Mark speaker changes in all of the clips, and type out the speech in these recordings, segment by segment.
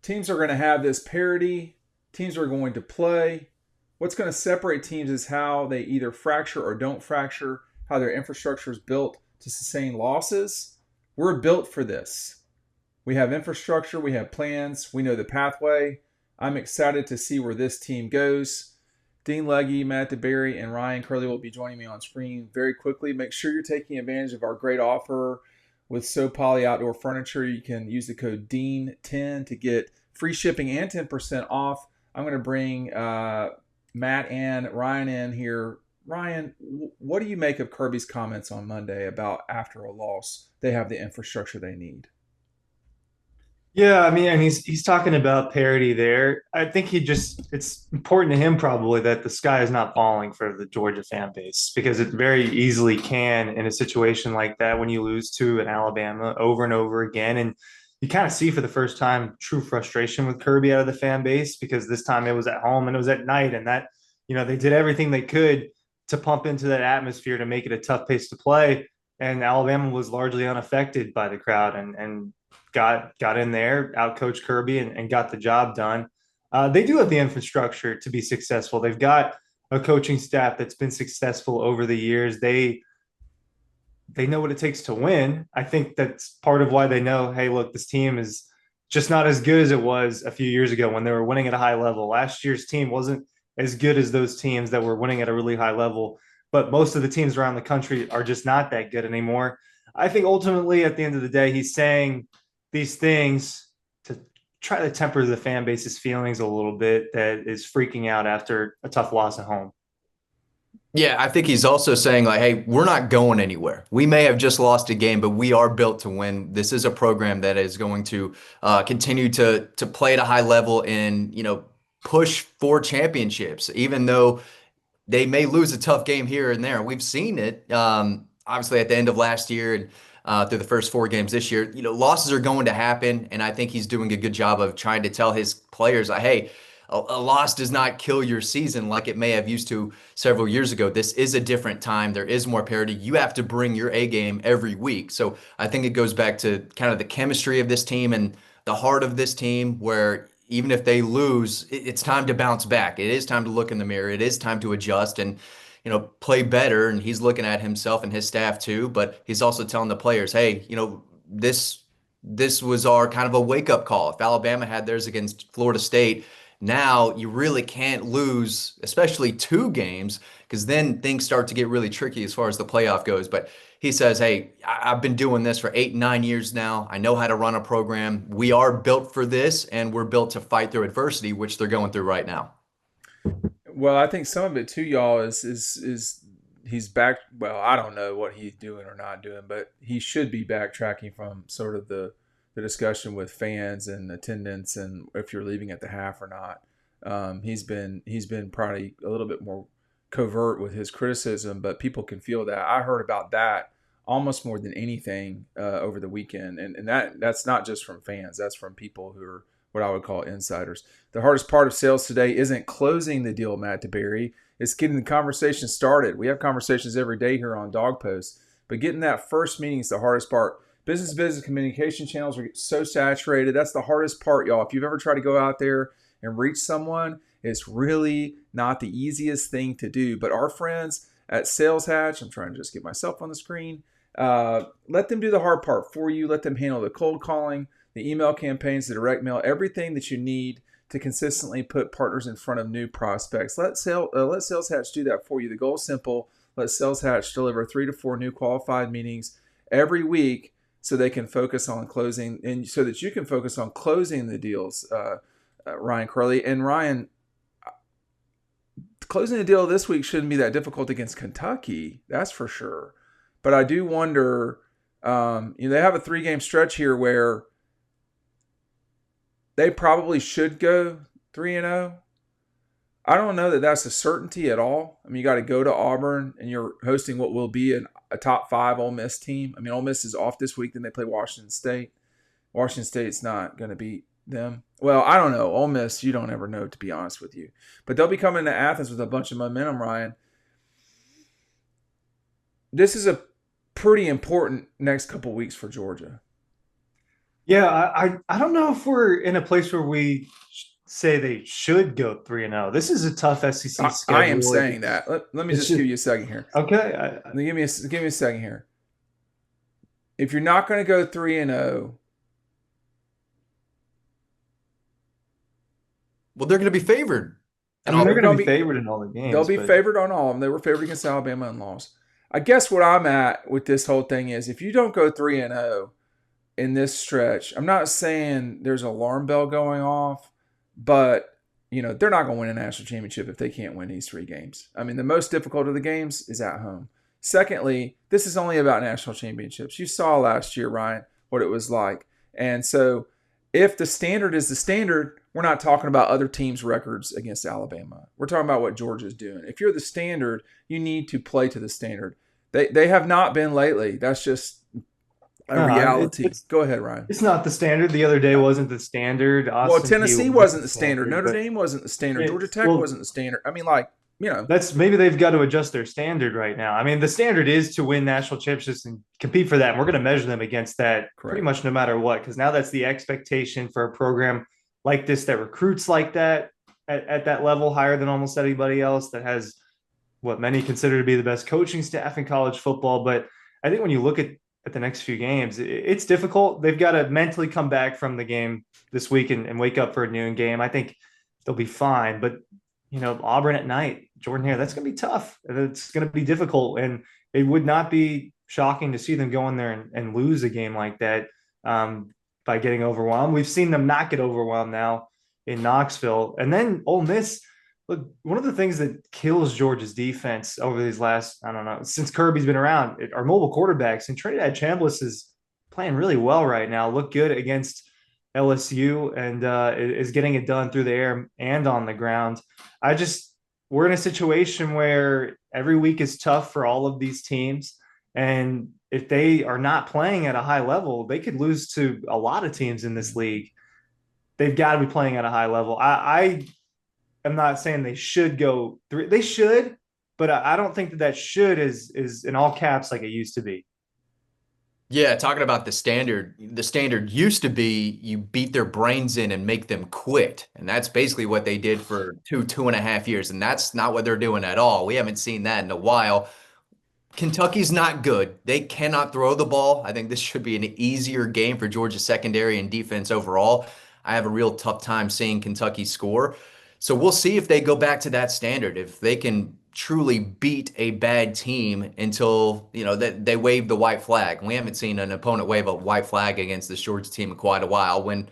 Speaker 1: Teams are going to have this parity. Teams are going to play. What's going to separate teams is how they either fracture or don't fracture, how their infrastructure is built to sustain losses. We're built for this. We have infrastructure, we have plans, we know the pathway. I'm excited to see where this team goes. Dean Legge, Matt DeBerry, and Ryan Curley will be joining me on screen very quickly. Make sure you're taking advantage of our great offer with So Poly Outdoor Furniture. You can use the code DEAN10 to get free shipping and 10% off. I'm going to bring Matt and Ryan in here. Ryan, what do you make of Kirby's comments on Monday about after a loss, they have the infrastructure they need?
Speaker 2: Yeah, I mean, and he's talking about parity there. I think it's important to him probably that the sky is not falling for the Georgia fan base because it very easily can in a situation like that when you lose to an Alabama over and over again. And you kind of see for the first time true frustration with Kirby out of the fan base because this time it was at home and it was at night and that, they did everything they could to pump into that atmosphere to make it a tough pace to play. And Alabama was largely unaffected by the crowd and got in there, outcoached Kirby, and got the job done. They do have the infrastructure to be successful. They've got a coaching staff that's been successful over the years. They know what it takes to win. I think that's part of why they know, hey, look, this team is just not as good as it was a few years ago when they were winning at a high level. Last year's team wasn't as good as those teams that were winning at a really high level, but most of the teams around the country are just not that good anymore. I think ultimately, at the end of the day, he's saying these things to try to temper the fan base's feelings a little bit that is freaking out after a tough loss at home.
Speaker 3: Yeah, I think he's also saying like, hey, we're not going anywhere. We may have just lost a game, but we are built to win. This is a program that is going to continue to play at a high level and push for championships, even though they may lose a tough game here and there. We've seen it obviously at the end of last year and through the first four games this year. Losses are going to happen, and I think he's doing a good job of trying to tell his players, like, hey, a loss does not kill your season like it may have used to several years ago. This is a different time. There is more parity. You have to bring your A game every week. So I think it goes back to kind of the chemistry of this team and the heart of this team, where even if they lose, it's time to bounce back. It is time to look in the mirror. It is time to adjust and play better. And he's looking at himself and his staff too, but he's also telling the players, hey, this was our kind of a wake-up call. If Alabama had theirs against Florida State, now you really can't lose, especially two games, because then things start to get really tricky as far as the playoff goes. But he says, hey, I've been doing this for 8, 9 years now. I know how to run a program. We are built for this, and we're built to fight through adversity, which they're going through right now.
Speaker 1: Well, I think some of it too, y'all, is he's back. Well, I don't know what he's doing or not doing, but he should be backtracking from sort of the discussion with fans and attendance and if you're leaving at the half or not. He's been probably a little bit more covert with his criticism, but people can feel that. I heard about that almost more than anything over the weekend, and that's not just from fans. That's from people who are what I would call insiders. The hardest part of sales today isn't closing the deal, Matt DeBerry. It's getting the conversation started. We have conversations every day here on Dawg Post, but getting that first meeting is the hardest part. Business communication channels are so saturated. That's the hardest part, y'all. If you've ever tried to go out there and reach someone, it's really not the easiest thing to do. But our friends at Sales Hatch, I'm trying to just get myself on the screen, let them do the hard part for you. Let them handle the cold calling, the email campaigns, the direct mail, everything that you need to consistently put partners in front of new prospects. Let Sales Hatch do that for you. The goal is simple. Let Sales Hatch deliver 3 to 4 new qualified meetings every week so they can focus on closing and so that you can focus on closing the deals, Ryan Curley. And Ryan, closing the deal this week shouldn't be that difficult against Kentucky. That's for sure. But I do wonder, they have a 3-game stretch here where they probably should go 3-0. I don't know that that's a certainty at all. I mean, you got to go to Auburn, and you're hosting what will be a top 5 Ole Miss team. I mean, Ole Miss is off this week. Then they play Washington State. Washington State's not going to beat them. Well, I don't know. Ole Miss, you don't ever know, to be honest with you. But they'll be coming to Athens with a bunch of momentum, Ryan. This is a pretty important next couple weeks for Georgia.
Speaker 2: Yeah, I don't know if we're in a place where we say they should go 3-0. This is a tough SEC
Speaker 1: I am
Speaker 2: schedule.
Speaker 1: saying that. Let me
Speaker 2: It's
Speaker 1: just give
Speaker 2: just
Speaker 1: you a second here.
Speaker 2: okay.
Speaker 1: Give me a second here. If you're not going to go 3-0,
Speaker 3: Well, they're going to be favored
Speaker 2: I
Speaker 3: in
Speaker 2: mean,
Speaker 3: all
Speaker 2: they're
Speaker 3: the
Speaker 1: they're
Speaker 2: going to
Speaker 1: going
Speaker 2: be
Speaker 1: to be
Speaker 2: favored in all the
Speaker 1: they'll
Speaker 2: games,
Speaker 1: be
Speaker 2: but
Speaker 1: favored on all of them. They were favored against Alabama and lost. I guess what I'm at with this whole thing is if you don't go 3-0 in this stretch, I'm not saying there's an alarm bell going off, but they're not going to win a national championship if they can't win these 3 games. I mean, the most difficult of the games is at home. Secondly, this is only about national championships. You saw last year, Ryan, what it was like. And so if the standard is the standard, we're not talking about other teams' records against Alabama. We're talking about what Georgia's doing. If you're the standard, you need to play to the standard. They have not been lately. That's just a
Speaker 2: no,
Speaker 1: reality. Go ahead, Ryan.
Speaker 2: it's not the standard. The other day wasn't the standard.
Speaker 1: Well,
Speaker 2: Austin P
Speaker 1: Tennessee
Speaker 2: wasn't
Speaker 1: wasn't
Speaker 2: the
Speaker 1: the standard.
Speaker 2: standard,
Speaker 1: Notre
Speaker 2: but
Speaker 1: Dame wasn't the standard. Georgia
Speaker 2: it's
Speaker 1: Tech
Speaker 2: well,
Speaker 1: wasn't the standard. I mean, like.
Speaker 2: that's maybe they've got to adjust their standard right now. I mean, the standard is to win national championships and compete for that. And we're going to measure them against that pretty
Speaker 1: Correct.
Speaker 2: much no matter what, because now that's the expectation for a program like this that recruits like that at that level higher than almost anybody else, that has what many consider to be the best coaching staff in college football. But I think when you look at the next few games, it's difficult. They've got to mentally come back from the game this week and wake up for a noon game. I think they'll be fine. But Auburn at night, Jordan Hare, that's going to be tough. It's going to be difficult. And it would not be shocking to see them go in there and lose a game like that by getting overwhelmed. We've seen them not get overwhelmed now in Knoxville. And then Ole Miss, look, one of the things that kills Georgia's defense over these last, I don't know, since Kirby's been around, are mobile quarterbacks. And Trinidad Chambliss is playing really well right now. Look good against LSU and is getting it done through the air and on the ground. We're in a situation where every week is tough for all of these teams. And if they are not playing at a high level, they could lose to a lot of teams in this league. They've got to be playing at a high level. I am not saying they should go 3. They should, but I don't think that should is in all caps like it used to be.
Speaker 3: Yeah, talking about the standard used to be you beat their brains in and make them quit. And that's basically what they did for 2.5 years. And that's not what they're doing at all. We haven't seen that in a while. Kentucky's not good. They cannot throw the ball. I think this should be an easier game for Georgia's secondary and defense overall. I have a real tough time seeing Kentucky score. So we'll see if they go back to that standard, if they can truly beat a bad team until, that they wave the white flag. We haven't seen an opponent wave a white flag against this Georgia team in quite a while, when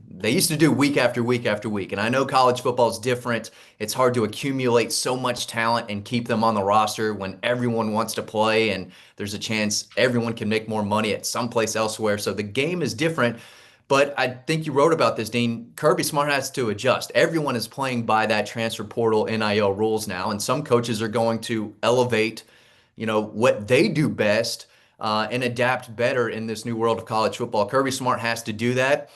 Speaker 3: they used to do week after week after week. And I know college football is different. It's hard to accumulate so much talent and keep them on the roster when everyone wants to play and there's a chance everyone can make more money at someplace elsewhere. So the game is different. But I think you wrote about this, Dean. Kirby Smart has to adjust. Everyone is playing by that transfer portal NIL rules now, and some coaches are going to elevate, what they do best and adapt better in this new world of college football. Kirby Smart has to do that.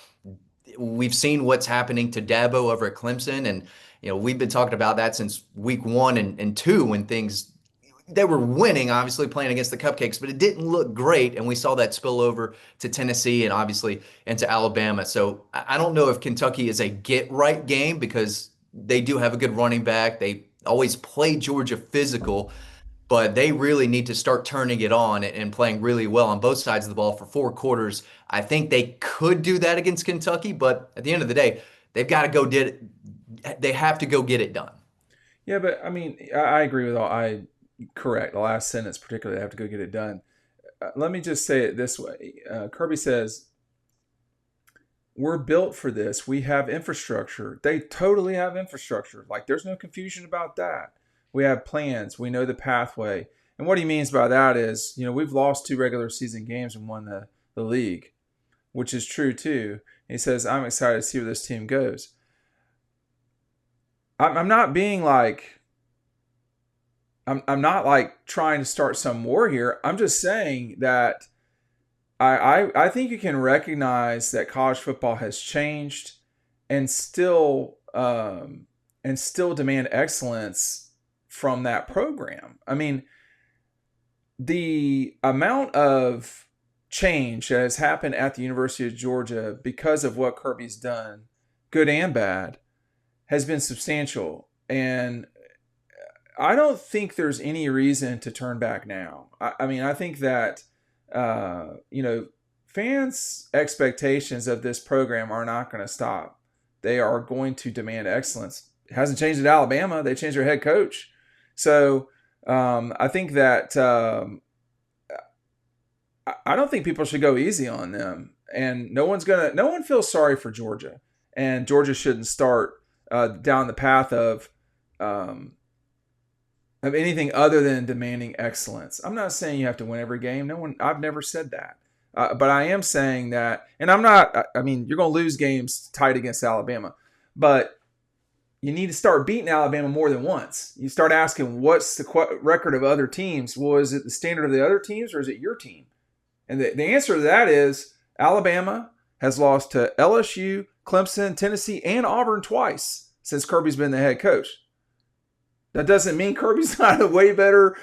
Speaker 3: We've seen what's happening to Dabo over at Clemson, and we've been talking about that since week 1 and 2 when they were winning, obviously playing against the Cupcakes, but it didn't look great, and we saw that spill over to Tennessee and obviously into Alabama. So I don't know if Kentucky is a get right game, because they do have a good running back. They always play Georgia physical, but they really need to start turning it on and playing really well on both sides of the ball for 4 quarters. I think they could do that against Kentucky, but at the end of the day, they've got to go get it. They have to go get it done.
Speaker 1: Yeah, but I mean, I agree with all. Correct. The last sentence, particularly, I have to go get it done. Let me just say it this way. Kirby says, we're built for this. We have infrastructure. They totally have infrastructure. Like, there's no confusion about that. We have plans. We know the pathway. And what he means by that is, we've lost 2 regular season games and won the league, which is true too. And he says, I'm excited to see where this team goes. I'm not being like, I'm not like trying to start some war here. I'm just saying that I think you can recognize that college football has changed and still demand excellence from that program. I mean, the amount of change that has happened at the University of Georgia because of what Kirby's done, good and bad, has been substantial. And I don't think there's any reason to turn back now. I mean, I think that, fans' expectations of this program are not going to stop. They are going to demand excellence. It hasn't changed at Alabama. They changed their head coach. So I think that I don't think people should go easy on them. And no one feels sorry for Georgia. And Georgia shouldn't start down the path of anything other than demanding excellence. I'm not saying you have to win every game. I've never said that. But I am saying that, and I'm not, I mean, you're going to lose games tight against Alabama, but you need to start beating Alabama more than once. You start asking, what's the record of other teams? Well, is it the standard of the other teams or is it your team? And the answer to that is Alabama has lost to LSU, Clemson, Tennessee, and Auburn twice since Kirby's been the head coach. That doesn't mean Kirby's not a way better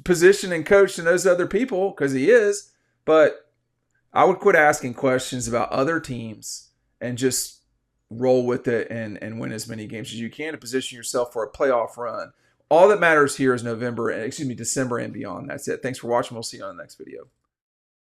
Speaker 1: position and coach than those other people, because he is. But I would quit asking questions about other teams and just roll with it and win as many games as you can to position yourself for a playoff run. All that matters here is December and beyond. That's it. Thanks for watching. We'll see you on the next video.